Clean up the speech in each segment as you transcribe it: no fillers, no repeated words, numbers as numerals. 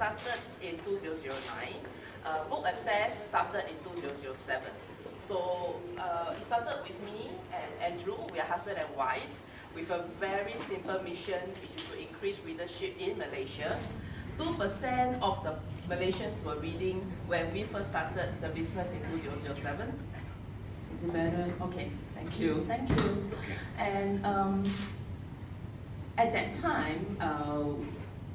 started in 2009. Book Access started in 2007. So it started with me and Andrew. We are husband and wife with a very simple mission, which is to increase readership in Malaysia. 2% of the Malaysians were reading when we first started the business in 2007. Is it better? Okay, thank you, thank you. And at that time,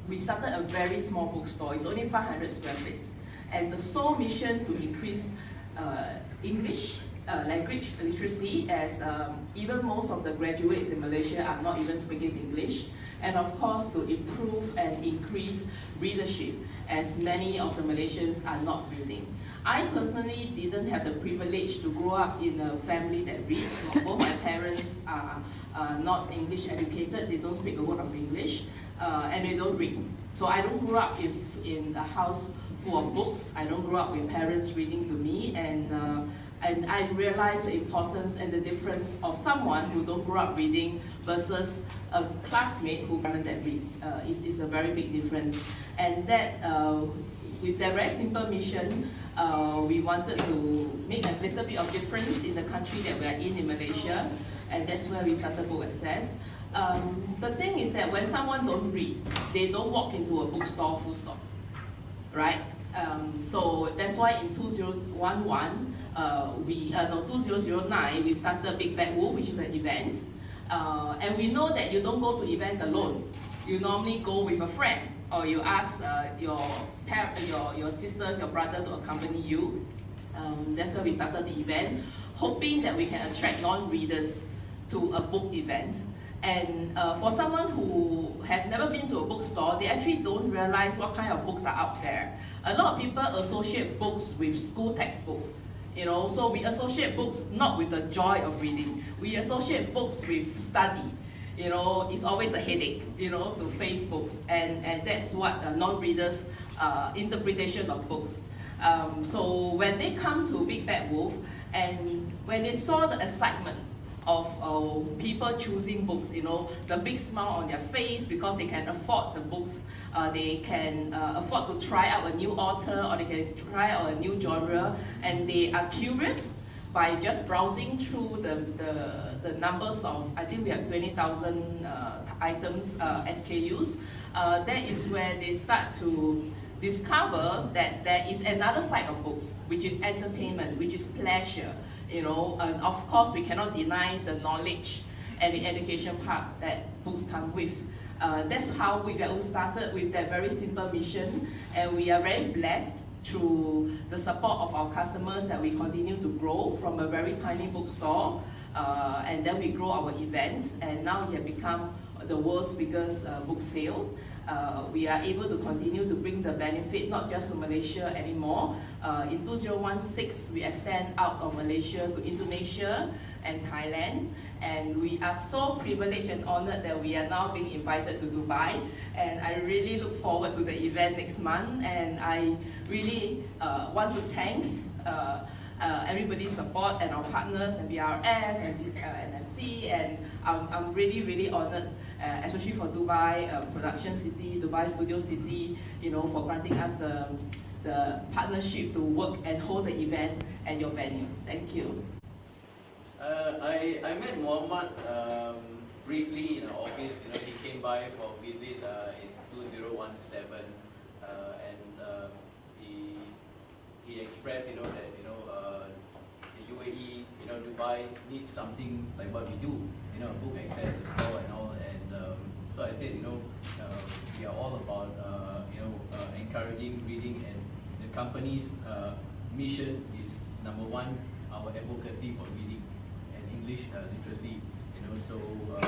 we started a very small bookstore. It's only 500 square feet. And the sole mission to increase English language literacy, as even most of the graduates in Malaysia are not even speaking English. And of course, to improve and increase readership, as many of the Malaysians are not reading. I personally didn't have the privilege to grow up in a family that reads. Both my parents are not English educated, they don't speak a word of English, and they don't read. So I don't grow up in a house full of books. I don't grow up with parents reading to me, and I realize the importance and the difference of someone who don't grow up reading versus a classmate who that reads. Is a very big difference. And that, with that very simple mission, we wanted to make a little bit of difference in the country that we are in Malaysia, and that's where we started Book Access. The thing is that when someone don't read, they don't walk into a bookstore full stop, right? So that's why in 2011, 2009, we started Big Bad Wolf, which is an event. And we know that you don't go to events alone. You normally go with a friend, or you ask your sisters, your brother to accompany you. That's why we started the event, hoping that we can attract non-readers to a book event. And for someone who have never been to a bookstore, they actually don't realize what kind of books are out there. A lot of people associate books with school textbook. You know, so we associate books not with the joy of reading. We associate books with study. You know, it's always a headache, you know, to face books. And that's what non-readers' interpretation of books. So when they come to Big Bad Wolf, and when they saw the excitement of people choosing books, you know, the big smile on their face because they can afford the books, they can afford to try out a new author, or they can try out a new genre, and they are curious by just browsing through the numbers of, I think we have 20,000 items, SKUs. That is where they start to discover that there is another side of books, which is entertainment, which is pleasure. You know, and of course, we cannot deny the knowledge and the education part that books come with. That's how we started, with that very simple mission, and we are very blessed through the support of our customers that we continue to grow from a very tiny bookstore, and then we grow our events, and now we have become the world's biggest book sale. We are able to continue to bring the benefit not just to Malaysia anymore. In 2016, we extend out of Malaysia to Indonesia and Thailand, and we are so privileged and honored that we are now being invited to Dubai, and I really look forward to the event next month, and I really want to thank everybody's support and our partners and BRF and NFC, and I'm really, really honored, especially for Dubai Production City, Dubai Studio City, you know, for granting us the partnership to work and hold the event at your venue. Thank you. I met Mohamed briefly in the office. You know, he came by for a visit in 2017, and he expressed, you know, that the U.A.E, you know, Dubai needs something like what we do, you know, book access, a store and all. And so I said, you know, we are all about encouraging reading, and the company's mission is number one, our advocacy for reading and English literacy. You know, so I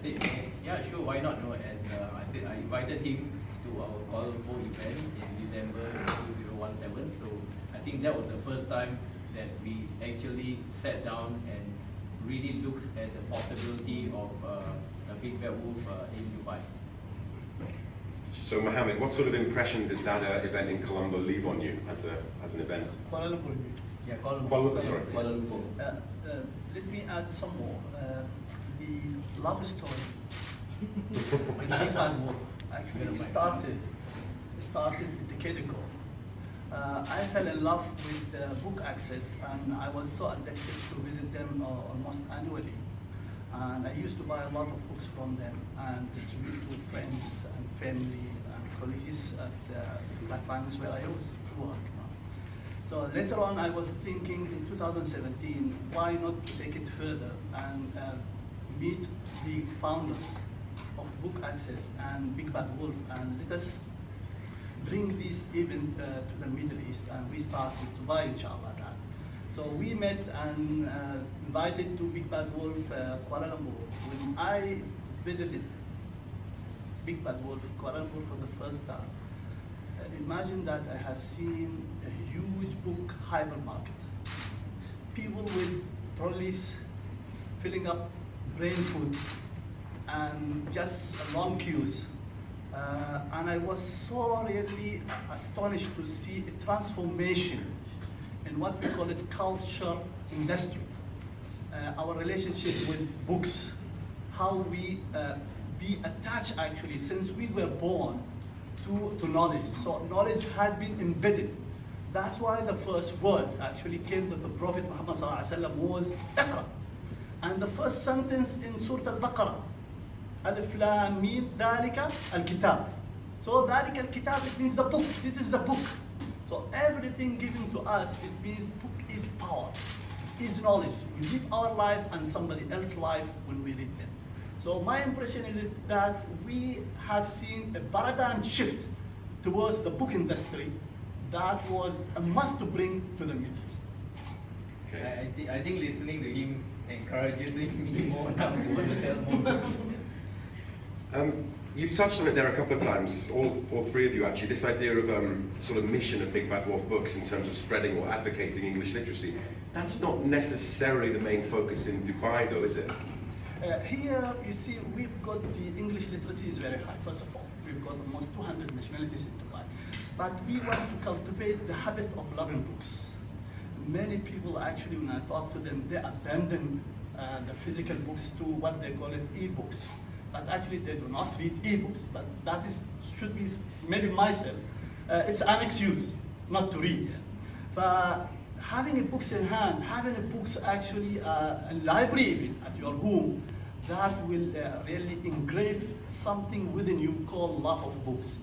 said, yeah, sure, why not? No, and I said I invited him to our Kuala Lumpur event in December 2017. So I think that was the first time that we actually sat down and really looked at the possibility of a Big Bad Wolf in Dubai. So Mohamed, what sort of impression did that event in Colombo leave on you as an event? Kuala Lumpur. Yeah, Kuala Lumpur, sorry. Kuala Lumpur. Let me add some more. The love story. Big Bad Wolf actually started started a decade ago. I fell in love with book access, and I was so addicted to visit them almost annually. And I used to buy a lot of books from them and distribute to friends and family and colleagues at Black Finance where I was work. So later on, I was thinking in 2017, why not take it further and meet the founders of Book Access and Big Bad Wolf, and let us bring this event to the Middle East, and we started to buy, inshallah. So we met and invited to Big Bad Wolf Kuala Lumpur. When I visited Big Bad Wolf Kuala Lumpur for the first time, imagine that I have seen a huge book hypermarket. People with trolleys filling up rain food and just long queues. And I was so really astonished to see a transformation in what we call it culture industry. Our relationship with books, how we be attached actually since we were born to knowledge. So knowledge had been embedded. That's why the first word actually came to the Prophet Muhammad ﷺ was Iqra. And the first sentence in Surah Al-Baqarah, Alif Lam Mim, Dhalika Al-Kitab. So Dhalika Al-Kitab, it means the book. This is the book. So everything given to us, it means book is power, is knowledge. We live our life and somebody else's life when we read them. So my impression is that we have seen a paradigm shift towards the book industry that was a must to bring to the Middle East. Okay. I think listening to him encourages me more now to want to sell more books. You've touched on it there a couple of times, all three of you actually, this idea of sort of mission of Big Bad Wolf Books in terms of spreading or advocating English literacy. That's not necessarily the main focus in Dubai though, is it? Here, you see, we've got the English literacy is very high, first of all. We've got almost 200 nationalities in Dubai. But we want to cultivate the habit of loving books. Many people actually, when I talk to them, they abandon the physical books to what they call it e-books. But actually they do not read e-books, but that should be maybe myself. It's an excuse not to read. But having a books in hand, having a books actually a library even at your home, that will really engrave something within you called love of books.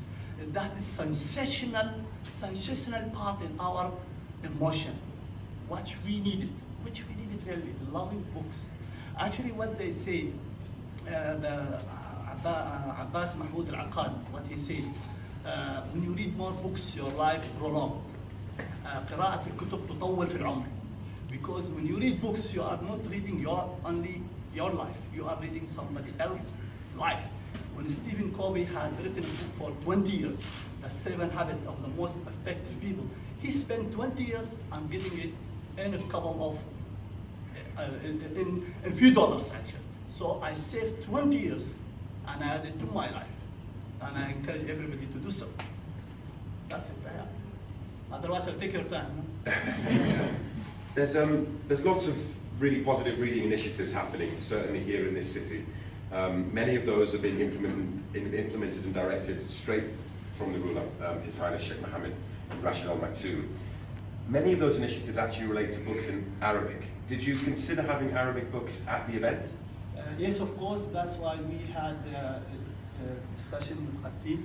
That is sensational part in our emotion, which we needed really, loving books. Actually what they say, the Abbas Mahmoud Al-Aqad, what he said, when you read more books, your life prolong. قراءة الكتب تطول في العمر. Because when you read books, you are not reading only your life, you are reading somebody else's life. When Stephen Covey has written a book for 20 years, The 7 Habits of the Most Effective People, he spent 20 years on getting it in a couple of, in a few dollars actually. So I saved 20 years and I added to my life. And I encourage everybody to do so. That's it. Otherwise, I'll take your time. There's lots of really positive reading initiatives happening, certainly here in this city. Many of those are being implemented and directed straight from the ruler, His Highness Sheikh Mohammed Rashid Al Maktoum. Many of those initiatives actually relate to books in Arabic. Did you consider having Arabic books at the event? Yes, of course. That's why we had a discussion with Khatib,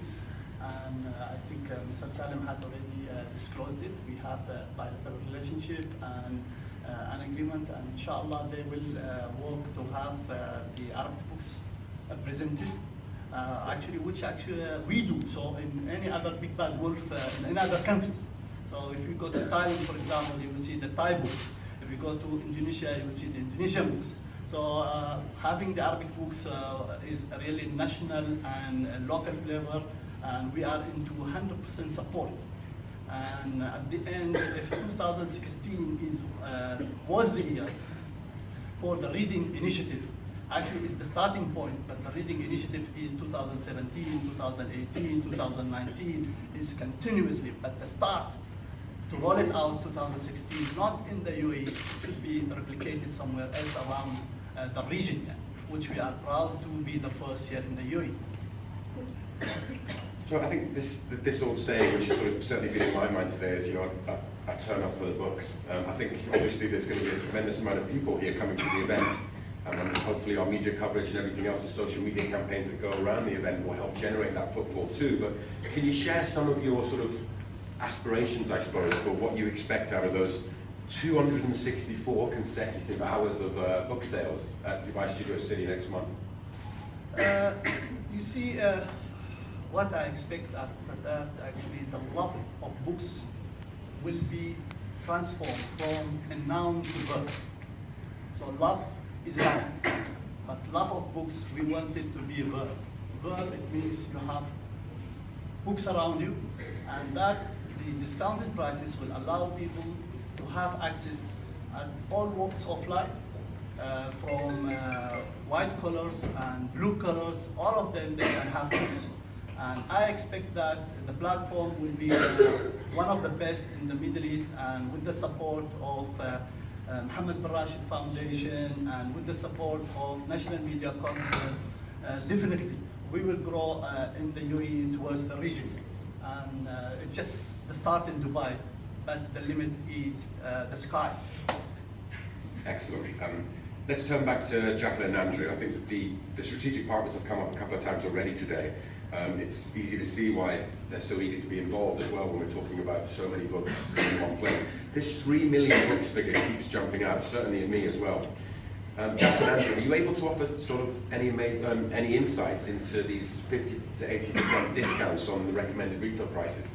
and I think Mr. Salim had already disclosed it. We have a bilateral relationship and an agreement, and inshallah they will work to have the Arabic books presented. Which we do so in any other Big Bad Wolf in other countries. So if you go to Thailand, for example, you will see the Thai books. If you go to Indonesia, you will see the Indonesian books. So having the Arabic books is a really national and local flavor, and we are into 100% support. And at the end, if 2016 was the year for the reading initiative, actually it's the starting point, but the reading initiative is 2017, 2018, 2019, is continuously, but the start to roll it out 2016, not in the U.A.E, should be replicated somewhere else around the region, which we are proud to be the first here in the U.A.E. So I think this old saying, which has sort of certainly been in my mind today, is, you know, a turn up for the books. I think obviously there's going to be a tremendous amount of people here coming to the event, and hopefully our media coverage and everything else, the social media campaigns that go around the event will help generate that footfall too. But can you share some of your sort of aspirations, I suppose, for what you expect out of those 264 consecutive hours of book sales at Dubai Studio City next month? You see, what I expect after that, actually, the love of books will be transformed from a noun to verb. So love is a noun, but love of books, we want it to be a verb. Verb, it means you have books around you, and that the discounted prices will allow people to have access at all walks of life, from white colors and blue colors, all of them, they can have books. And I expect that the platform will be one of the best in the Middle East, and with the support of Mohamed Al Aidaroos Foundation and with the support of National Media Council, definitely we will grow in the U.A.E towards the region. And it's just the start in Dubai, but the limit is the sky. Excellent. Let's turn back to Jacqueline and Andrew. I think the strategic partners have come up a couple of times already today. It's easy to see why they're so eager to be involved as well when we're talking about so many books in one place. This 3 million books figure keeps jumping out, certainly in me as well. Jacqueline and Andrew, are you able to offer sort of any insights into these 50 to 80% discounts on the recommended retail prices?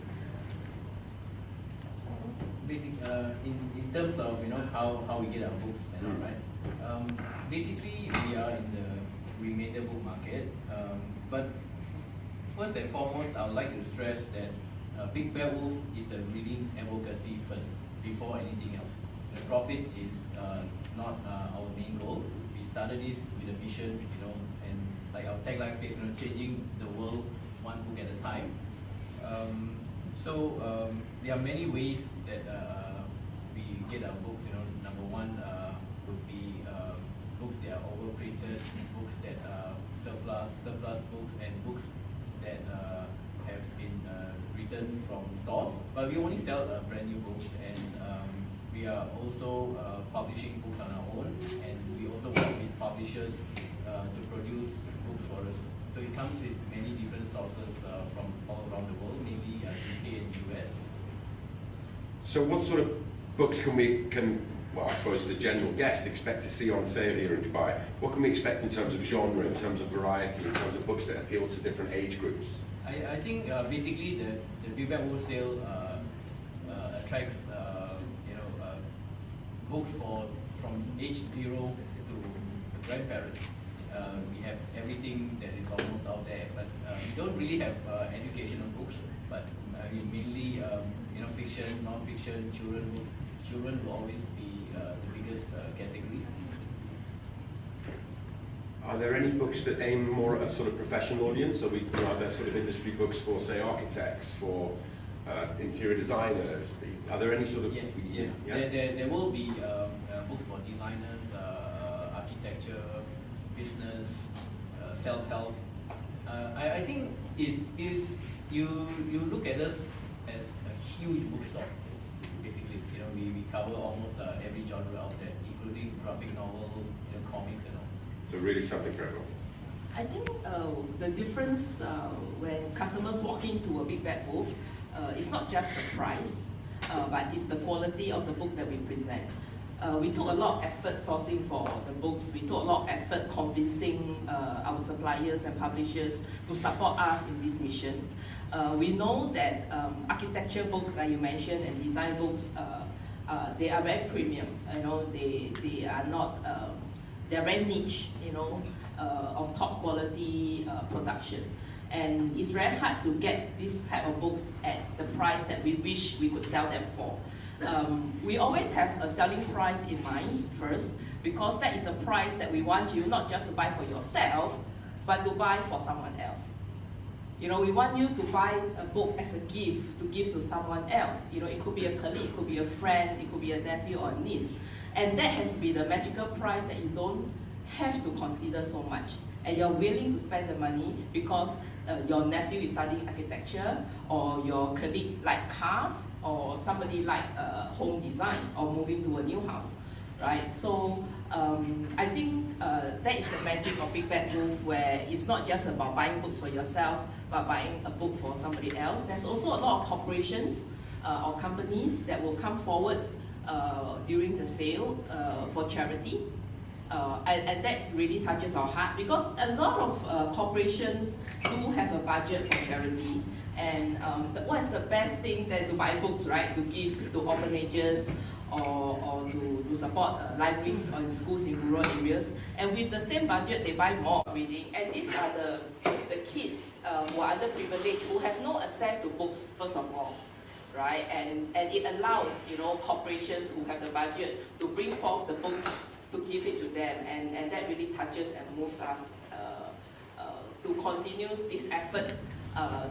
In terms of, you know, how we get our books and all, right? Basically, we are in the remainder book market, but first and foremost, I would like to stress that Big Bad Wolf is a reading advocacy first, before anything else. The profit is not our main goal. We started this with a mission, you know, and like our tagline says, you know, changing the world one book at a time. There are many ways that we get our books. You know, number one would be books that are overprinted, books that are surplus books, and books that have been written from stores. But we only sell brand new books, and we are also publishing books on our own, and we also work with publishers to produce books for us. So it comes with many different sources from all around the world, maybe UK and US. So what sort of books well, I suppose the general guest expect to see on sale here in Dubai? What can we expect in terms of genre, in terms of variety, in terms of books that appeal to different age groups? I think basically the Big Bad Wolf sale attracts books from age 0 to grandparents. We have everything that is almost out there, but we don't really have educational books, but mainly fiction, non-fiction, children books. Children will always be the biggest category. Are there any books that aim more at a sort of professional audience? Are there sort of industry books for, say, architects, for interior designers? Are there any sort of... Yes. Yeah? There will be books for designers, architecture, business, self-help. I think is you look at us as a huge bookstore. Basically, you know, we cover almost every genre out there, including graphic novel, comics, and all. So really something for everyone. I think the difference when customers walk into a Big Bad Wolf, it's not just the price, but it's the quality of the book that we present. We took a lot of effort sourcing for the books. We took a lot of effort convincing our suppliers and publishers to support us in this mission. We know that architecture books, like you mentioned, and design books, they are very premium. You know, they are not. They are very niche. You know, of top quality production, and it's very hard to get this type of books at the price that we wish we could sell them for. We always have a selling price in mind first, because that is the price that we want you not just to buy for yourself, but to buy for someone else. You know, we want you to buy a book as a gift, to give to someone else. You know, it could be a colleague, it could be a friend, it could be a nephew or a niece. And that has to be the magical price that you don't have to consider so much. And you're willing to spend the money because your nephew is studying architecture, or your colleague like cars, or somebody like home design, or moving to a new house, right? So I think that is the magic of Big Bad Wolf, where it's not just about buying books for yourself, but buying a book for somebody else. There's also a lot of corporations or companies that will come forward during the sale for charity. And that really touches our heart, because a lot of corporations do have a budget for charity. And what's the best thing than to buy books, right? To give to orphanages, or to support libraries or schools in rural areas. And with the same budget, they buy more reading. And these are the kids who are underprivileged, who have no access to books, first of all, right? And it allows, corporations who have the budget to bring forth the books, to give it to them. And that really touches and moves us to continue this effort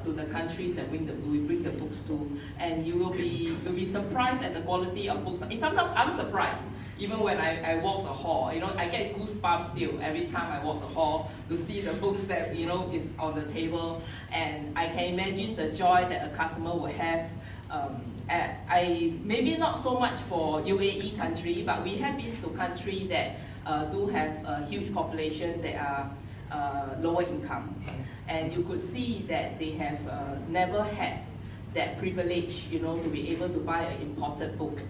to the countries that we bring the books to, and you'll be surprised at the quality of books. Sometimes I'm surprised, even when I walk the hall. I get goosebumps still every time I walk the hall to see the books that is on the table, and I can imagine the joy that a customer will have. Maybe not so much for U.A.E country, but we have been to countries that do have a huge population that are lower income. And you could see that they have never had that privilege, to be able to buy an imported book.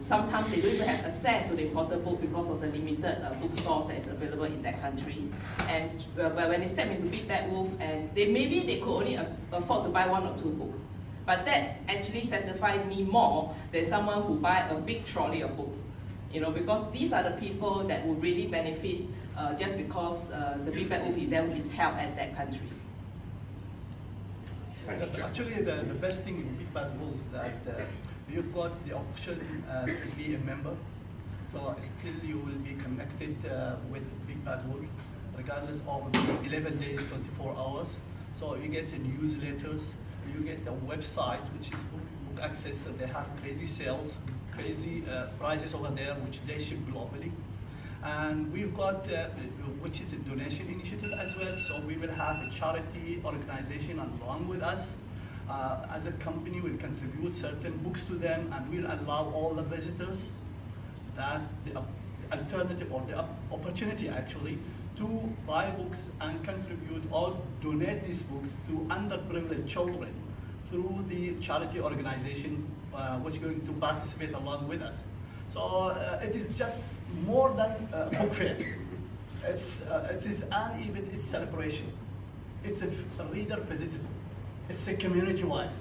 Sometimes they don't even have access to the imported book because of the limited bookstores that is available in that country. And when they step into Big Bad Wolf, and maybe they could only afford to buy 1 or 2 books. But that actually satisfies me more than someone who buy a big trolley of books. Because these are the people that would really benefit just because the Big Bad Wolf event is held at that country. Actually, the best thing in Big Bad Wolf that you've got the option to be a member. So still you will be connected with Big Bad Wolf, regardless of the 11 days, 24 hours. So you get the newsletters, you get a website, which is book access. They have crazy sales, crazy prices over there, which they ship globally. And we've got, which is a donation initiative as well. So we will have a charity organization along with us. As a company, we'll contribute certain books to them, and we'll allow all the visitors that the alternative, or the opportunity actually, to buy books and contribute or donate these books to underprivileged children through the charity organization which is going to participate along with us. So it is just more than a book fair. It is an event, it's celebration. It's a reader visited. It's a community-wise.